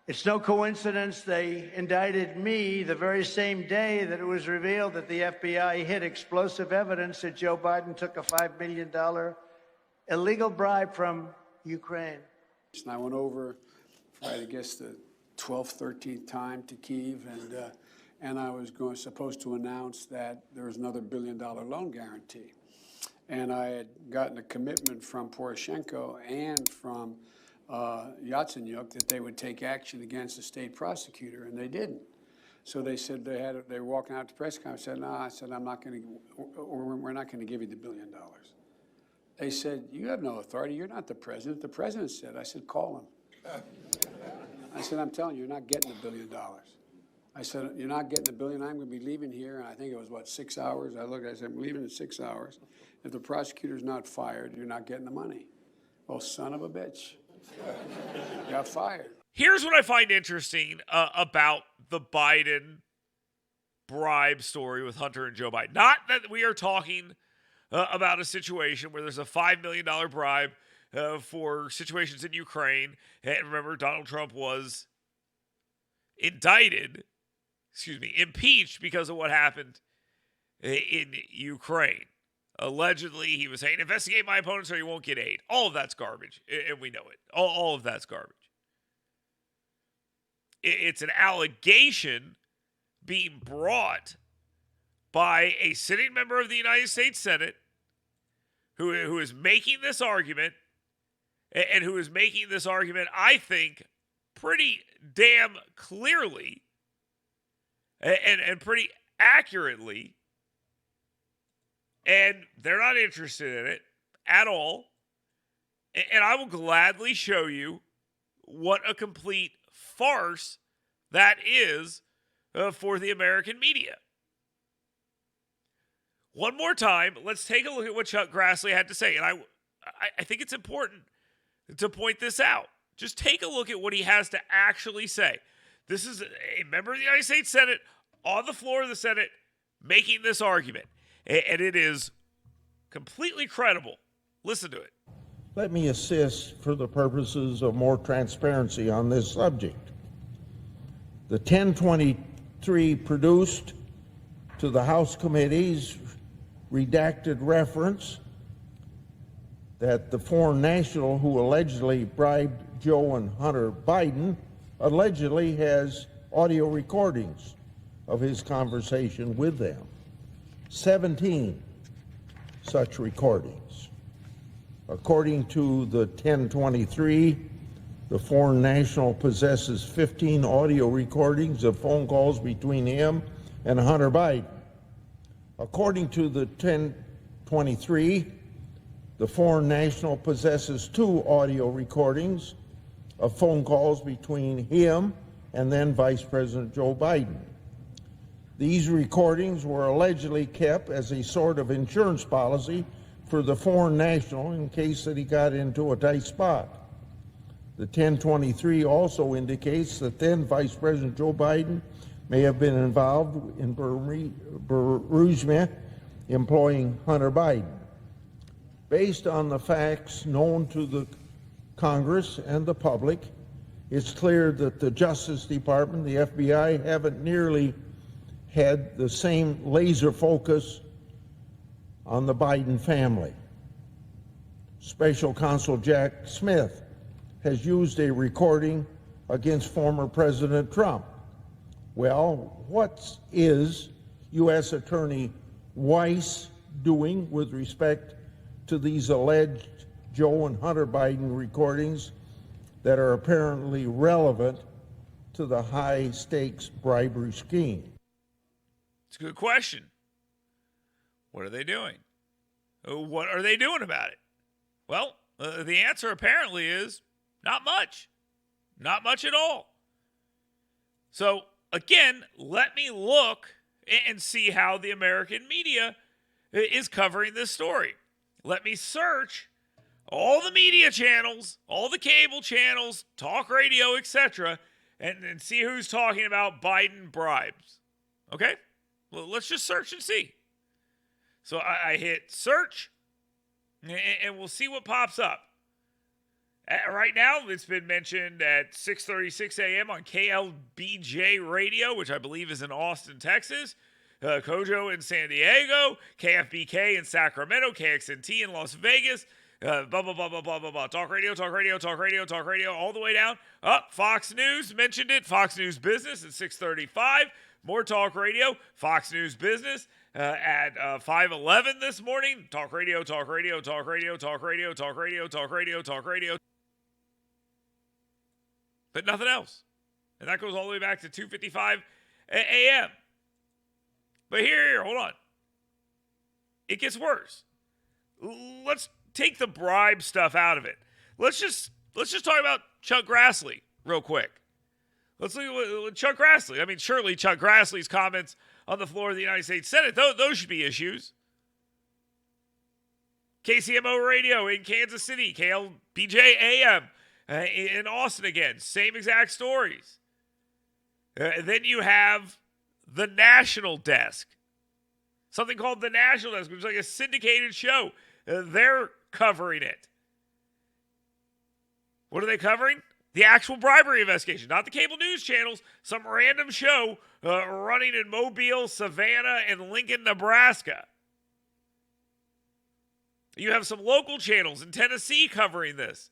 It's no coincidence they indicted me the very same day that it was revealed that the FBI hid explosive evidence that Joe Biden took a $5 million illegal bribe from Ukraine. And I went over for, I guess, the 12th, 13th time to Kyiv, and I was supposed to announce that there was another $1 billion loan guarantee. And I had gotten a commitment from Poroshenko and from Yatsenyuk that they would take action against the state prosecutor, and they didn't. So they said they were walking out to the press conference. I said, no, I said, I'm not going to, or we're not going to give you the $1 billion. They said, you have no authority. You're not the president. The president said. I said, call him. I said, I'm telling you, you're not getting $1 billion. I said, you're not getting $1 billion. I'm going to be leaving here. And I think it was, what, 6 hours? I looked, I said, I'm leaving in 6 hours. If the prosecutor's not fired, you're not getting the money. Well, son of a bitch. Got fired. Here's what I find interesting about the Biden bribe story with Hunter and Joe Biden. Not that we are talking about a situation where there's a $5 million bribe for situations in Ukraine. And remember, Donald Trump was impeached because of what happened in Ukraine. Allegedly, he was saying, investigate my opponents or you won't get aid. All of that's garbage, and we know it. All of that's garbage. It's an allegation being brought by a sitting member of the United States Senate who is making this argument, and who is making this argument, I think, pretty damn clearly and pretty accurately. And they're not interested in it at all. And I will gladly show you what a complete farce that is for the American media. One more time, let's take a look at what Chuck Grassley had to say. And I think it's important to point this out. Just take a look at what he has to actually say. This is a member of the United States Senate on the floor of the Senate making this argument. And it is completely credible. Listen to it. Let me assist for the purposes of more transparency on this subject. The 1023 produced to the House committees redacted reference that the foreign national who allegedly bribed Joe and Hunter Biden allegedly has audio recordings of his conversation with them. 17 such recordings. According to the 1023, the foreign national possesses 15 audio recordings of phone calls between him and Hunter Biden. According to the 1023, the foreign national possesses 2 audio recordings of phone calls between him and then Vice President Joe Biden. These recordings were allegedly kept as a sort of insurance policy for the foreign national in case that he got into a tight spot. The 1023 also indicates that then Vice President Joe Biden may have been involved in Belarus employing Hunter Biden. Based on the facts known to the Congress and the public, it's clear that the Justice Department, the FBI, haven't nearly had the same laser focus on the Biden family. Special Counsel Jack Smith has used a recording against former President Trump. Well, what is U.S. Attorney Weiss doing with respect to these alleged Joe and Hunter Biden recordings that are apparently relevant to the high-stakes bribery scheme? It's a good question. What are they doing? What are they doing about it? Well, the answer apparently is not much. Not much at all. So, again, let me look and see how the American media is covering this story. Let me search all the media channels, all the cable channels, talk radio, etc., and see who's talking about Biden bribes. Okay? Well, let's just search and see. So I hit search, and we'll see what pops up. Right now, it's been mentioned at 6:36 a.m. on KLBJ Radio, which I believe is in Austin, Texas. Kojo in San Diego, KFBK in Sacramento, KXNT in Las Vegas, blah, blah, blah, blah, blah, blah, blah. Talk radio, all the way down. Fox News mentioned it. Fox News Business at 6:35. More talk radio. Fox News Business at 5:11 this morning. Talk radio. But nothing else. And that goes all the way back to 2:55 a.m. But here, hold on. It gets worse. Let's take the bribe stuff out of it. Let's just talk about Chuck Grassley real quick. Let's look at Chuck Grassley. I mean, surely Chuck Grassley's comments on the floor of the United States Senate, those should be issues. KCMO Radio in Kansas City, KLBJ AM in Austin again, same exact stories. Then you have the National Desk, something called the National Desk, which is like a syndicated show. They're covering it. What are they covering? The actual bribery investigation, not the cable news channels, some random show running in Mobile, Savannah, and Lincoln, Nebraska. You have some local channels in Tennessee covering this.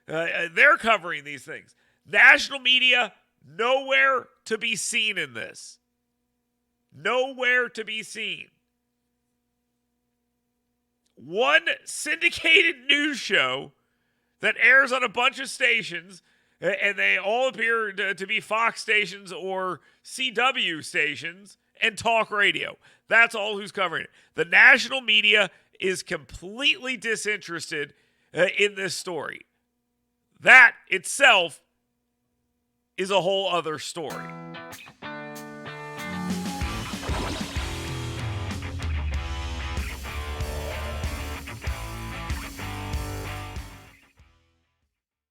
They're covering these things. National media, nowhere to be seen in this. Nowhere to be seen. One syndicated news show that airs on a bunch of stations, and they all appear to be Fox stations or CW stations, and talk radio. That's all who's covering it. The national media is completely disinterested in this story. That itself is a whole other story.